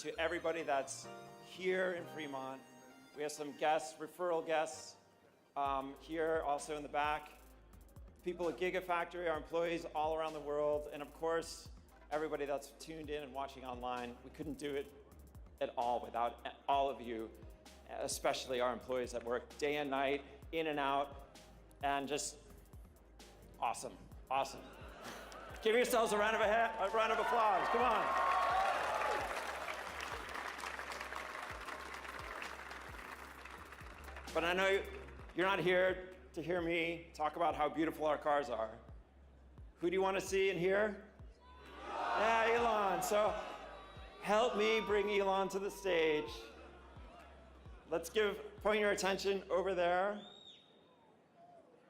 to everybody that's here in Fremont. We have some guests, referral guests here, also in the back. People at Gigafactory, our employees all around the world, and of course, everybody that's tuned in and watching online. We couldn't do it at all without all of you, especially our employees that work day and night, in and out, and just awesome, awesome. Give yourselves a round of applause, come on. But I know you're not here to hear me talk about how beautiful our cars are. Who do you want to see and hear? Yeah, Elon. So help me bring Elon to the stage. Let's point your attention over there.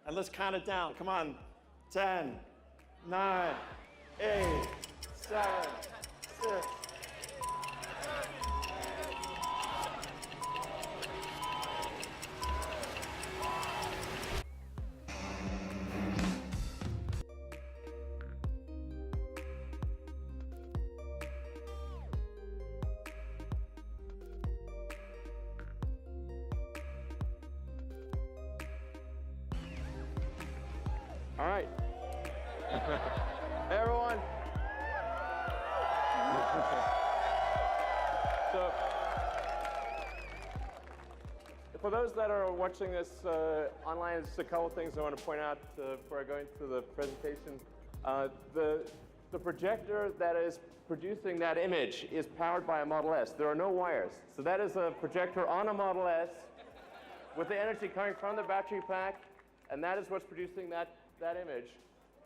And let's count it down. Come on. 10, 9, 8, 7, 6. All right. Hey, everyone. So, for those that are watching this online, just a couple things I want to point out before I go into the presentation. The projector that is producing that image is powered by a Model S. There are no wires. So that is a projector on a Model S with the energy coming from the battery pack, and that is what's producing that image.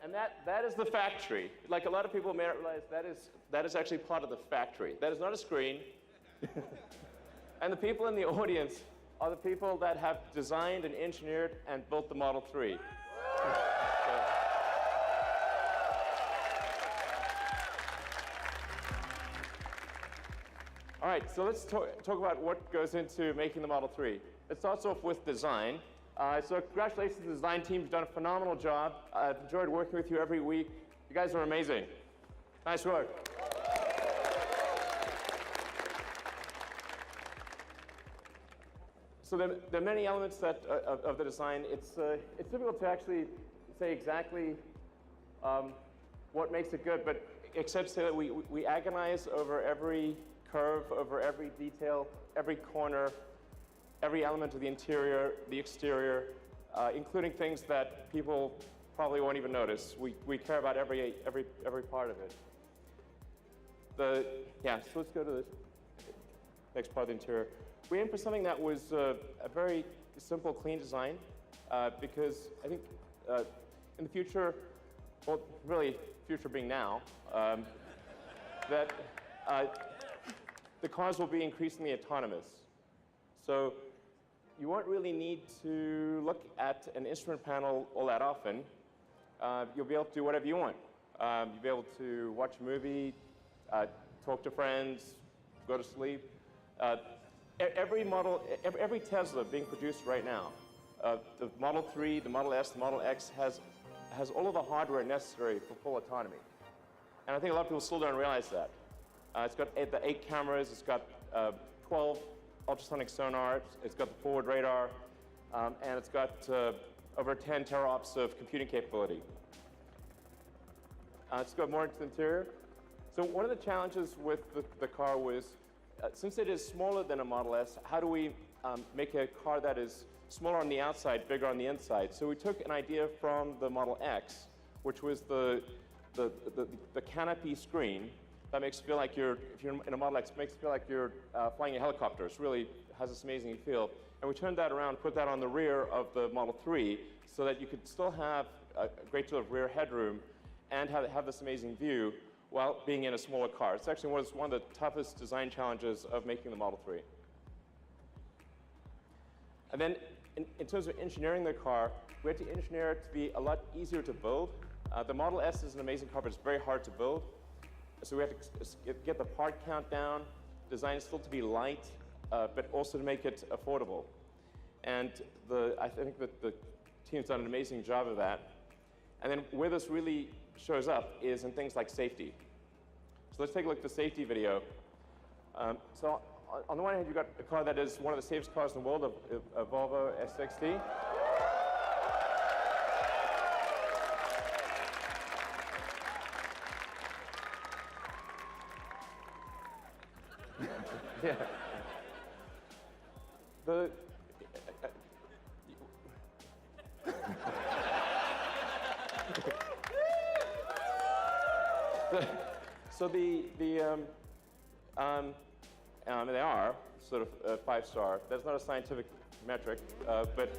And that is the factory. Like a lot of people may not realize, that is actually part of the factory. That is not a screen. And the people in the audience are the people that have designed and engineered and built the Model 3. All right, so let's talk about what goes into making the Model 3. It starts off with design. So congratulations to the design team. You've done a phenomenal job. I've enjoyed working with you every week. You guys are amazing. Nice work. So there are many elements of the design. It's difficult to actually say exactly what makes it good, but except to say that we agonize over every curve, over every detail, every corner, every element of the interior, the exterior, including things that people probably won't even notice. We care about every part of it. So let's go to the next part of the interior. We aimed for something that was a very simple, clean design, because I think in the future, well, really, future being now, that the cars will be increasingly autonomous. So you won't really need to look at an instrument panel all that often. You'll be able to do whatever you want. You'll be able to watch a movie, talk to friends, go to sleep. Every Tesla being produced right now, the Model 3, the Model S, the Model X has all of the hardware necessary for full autonomy. And I think a lot of people still don't realize that. It's got the 8 cameras, it's got 12 ultrasonic sonar, it's got the forward radar, and it's got over 10 teraops of computing capability. Let's go more into the interior. So one of the challenges with the car was, since it is smaller than a Model S, how do we make a car that is smaller on the outside, bigger on the inside? So we took an idea from the Model X, which was the canopy screen that makes you feel like if you're in a Model X, it makes you feel like you're flying a helicopter. It really has this amazing feel. And we turned that around, put that on the rear of the Model 3 so that you could still have a great deal of rear headroom and have this amazing view while being in a smaller car. It's actually one of the toughest design challenges of making the Model 3. And then in terms of engineering the car, we had to engineer it to be a lot easier to build. The Model S is an amazing car, but it's very hard to build. So we had to get the part count down, design it still to be light, but also to make it affordable. And I think that the team's done an amazing job of that. And then where this really shows up is in things like safety. So let's take a look at the safety video. So on the one hand, you've got a car that is one of the safest cars in the world, a Volvo S60. Yeah. They are sort of 5-star. That's not a scientific metric, but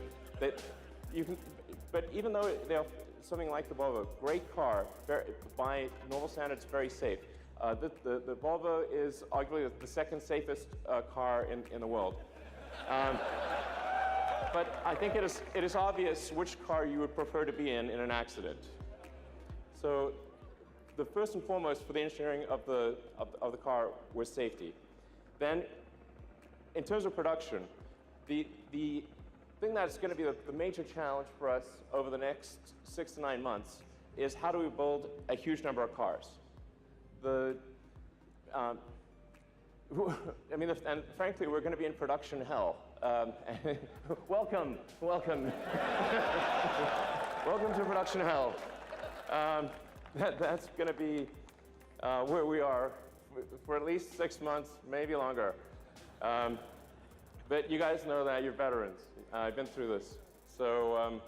even though they are something like the Volvo, great car, by normal standards, very safe. The Volvo is arguably the second safest car in the world. But I think it is obvious which car you would prefer to be in an accident. So the first and foremost for the engineering of the car was safety. Then, in terms of production, the thing that's going to be the major challenge for us over the next 6 to 9 months is how do we build a huge number of cars. And frankly, we're going to be in production hell. Welcome. Welcome to production hell. That's going to be where we are for at least 6 months, maybe longer. But you guys know that, you're veterans. I've been through this. So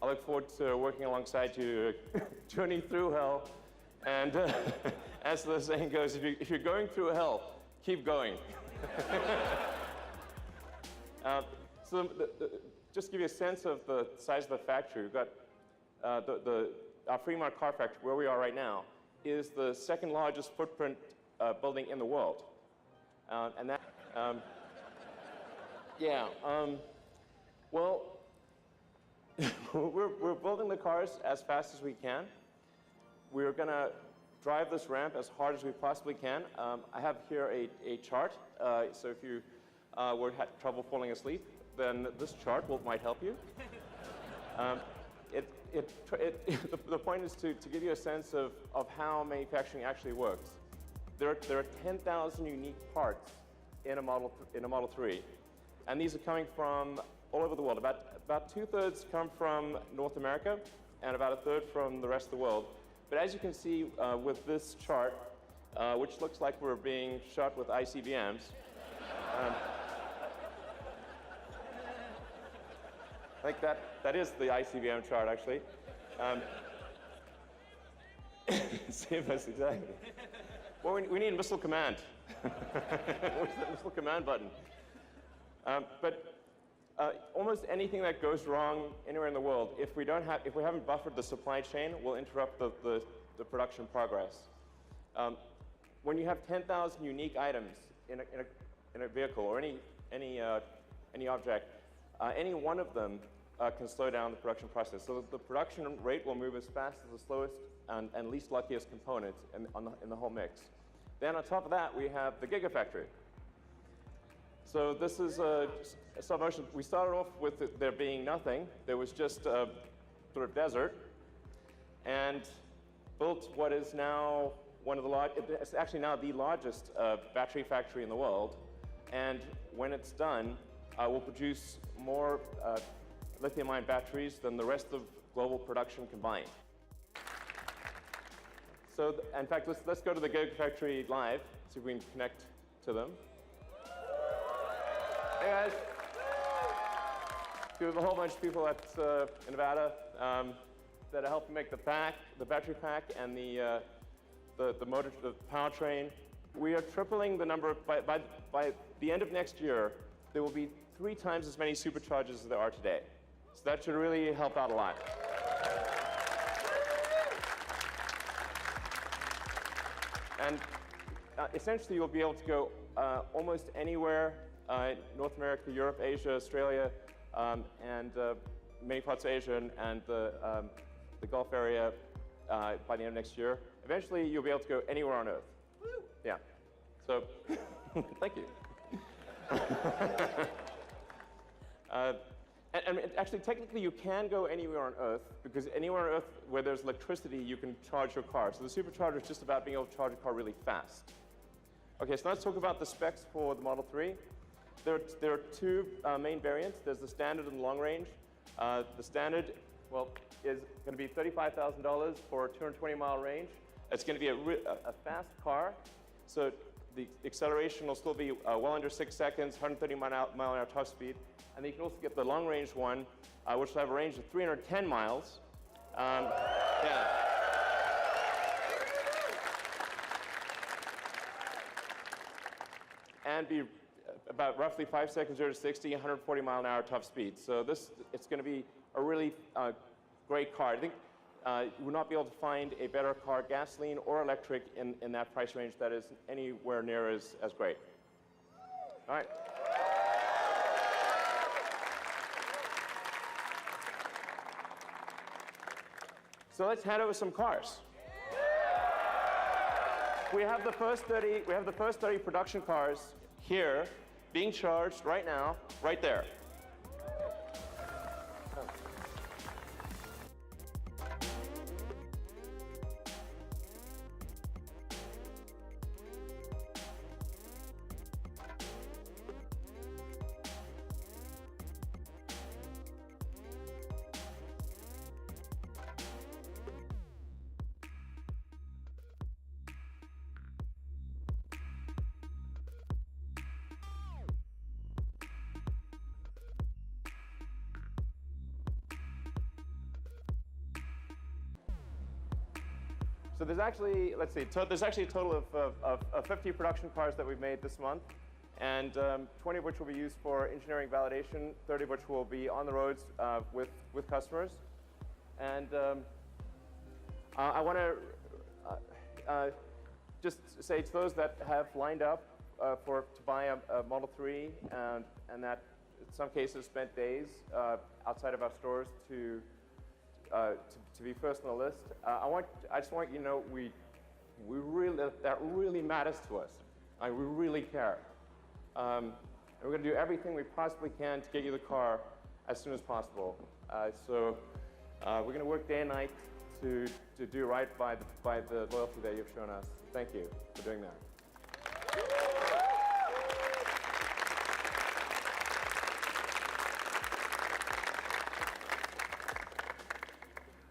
I look forward to working alongside you, journey through hell. And as the saying goes, if you're going through hell, keep going. Just to give you a sense of the size of the factory, we've got our Fremont car factory, where we are right now, is the second largest footprint building in the world. Well, we're building the cars as fast as we can. We're going to drive this ramp as hard as we possibly can. I have here a chart, so if you had trouble falling asleep, then this chart might help you. The point is to give you a sense of how manufacturing actually works. There are 10,000 unique parts in a Model 3, and these are coming from all over the world. About 2/3 come from North America, and about 1/3 from the rest of the world. But as you can see with this chart, which looks like we're being shot with ICBMs, I think that is the ICBM chart, actually. Save us, exactly. Well, we need missile command. Where's the missile command button? But almost anything that goes wrong anywhere in the world, if we haven't buffered the supply chain, will interrupt the production progress. When you have 10,000 unique items in a vehicle or any object, any one of them can slow down the production process. So the production rate will move as fast as the slowest and least luckiest components in the whole mix. Then on top of that, we have the Gigafactory. So this is a stop motion. We started off with there being nothing. There was just a sort of desert, and built what is now it's actually now the largest battery factory in the world. And when it's done, we'll produce more lithium-ion batteries than the rest of global production combined. So, in fact, let's go to the Gigafactory live, see if we can connect to them. Hey guys. We have a whole bunch of people in Nevada that are helping make the battery pack, and the powertrain. We are tripling the number. By the end of next year, there will be 3 times as many superchargers as there are today. So that should really help out a lot. And essentially, you'll be able to go almost anywhere, North America, Europe, Asia, Australia, and many parts of Asia and the Gulf area by the end of next year. Eventually, you'll be able to go anywhere on Earth. Woo. Yeah. So, thank you. And actually, technically, you can go anywhere on Earth, because anywhere on Earth where there's electricity, you can charge your car. So the supercharger is just about being able to charge a car really fast. Okay, so let's talk about the specs for the Model 3. There are two main variants. There's the standard and the long range. The standard, well, is going to be $35,000 for a 220-mile range. It's going to be a fast car, so the acceleration will still be well under 6 seconds, 130 mile an hour top speed. And then you can also get the long range one, which will have a range of 310 miles. Yeah. And be about roughly 5 seconds 0 to 60, 140 mile an hour top speed. So it's going to be a really great car. I think you will not be able to find a better car, gasoline or electric, in that price range that is anywhere near as great. All right. So let's hand over some cars. We have the first 30 production cars here being charged right now, right there. So there's actually, let's see, there's actually a total of 50 production cars that we've made this month, and 20 of which will be used for engineering validation, 30 of which will be on the roads with customers. And I want to just say to those that have lined up to buy a Model 3 and that in some cases spent days outside of our stores to be first on the list. I just want you to know that really matters to us. We really care. And we're going to do everything we possibly can to get you the car as soon as possible. So we're going to work day and night to do right by the loyalty that you've shown us. Thank you for doing that.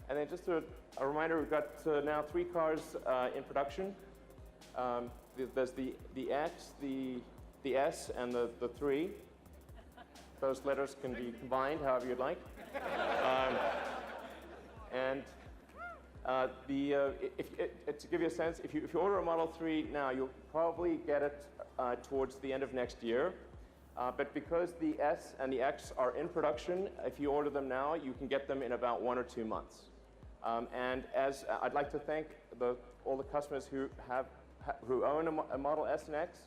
And then just a reminder, we've got now 3 cars in production. There's the X, the S, and the 3. Those letters can be combined however you'd like. To give you a sense, if you order a Model 3 now, you'll probably get it towards the end of next year. But because the S and the X are in production, if you order them now, you can get them in about 1 or 2 months. And as I'd like to thank all the customers who own a Model S and X,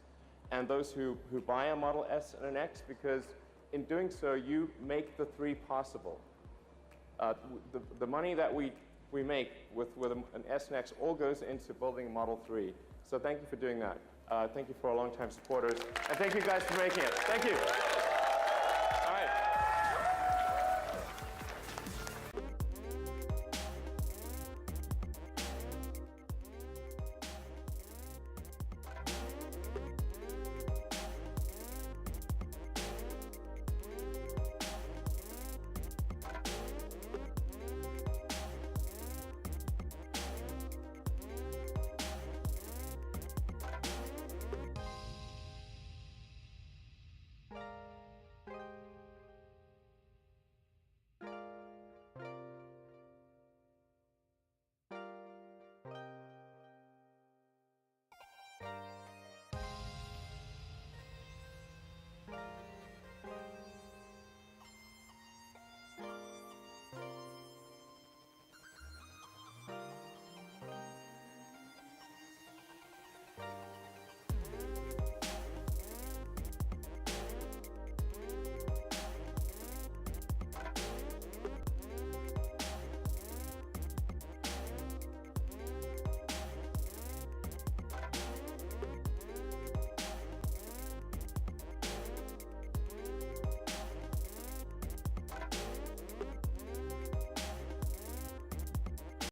and those who buy a Model S and an X, because in doing so, you make the 3 possible. The money that we make with an S and X all goes into building a Model 3. So thank you for doing that. Thank you for our longtime supporters, and thank you guys for making it. Thank you. All right.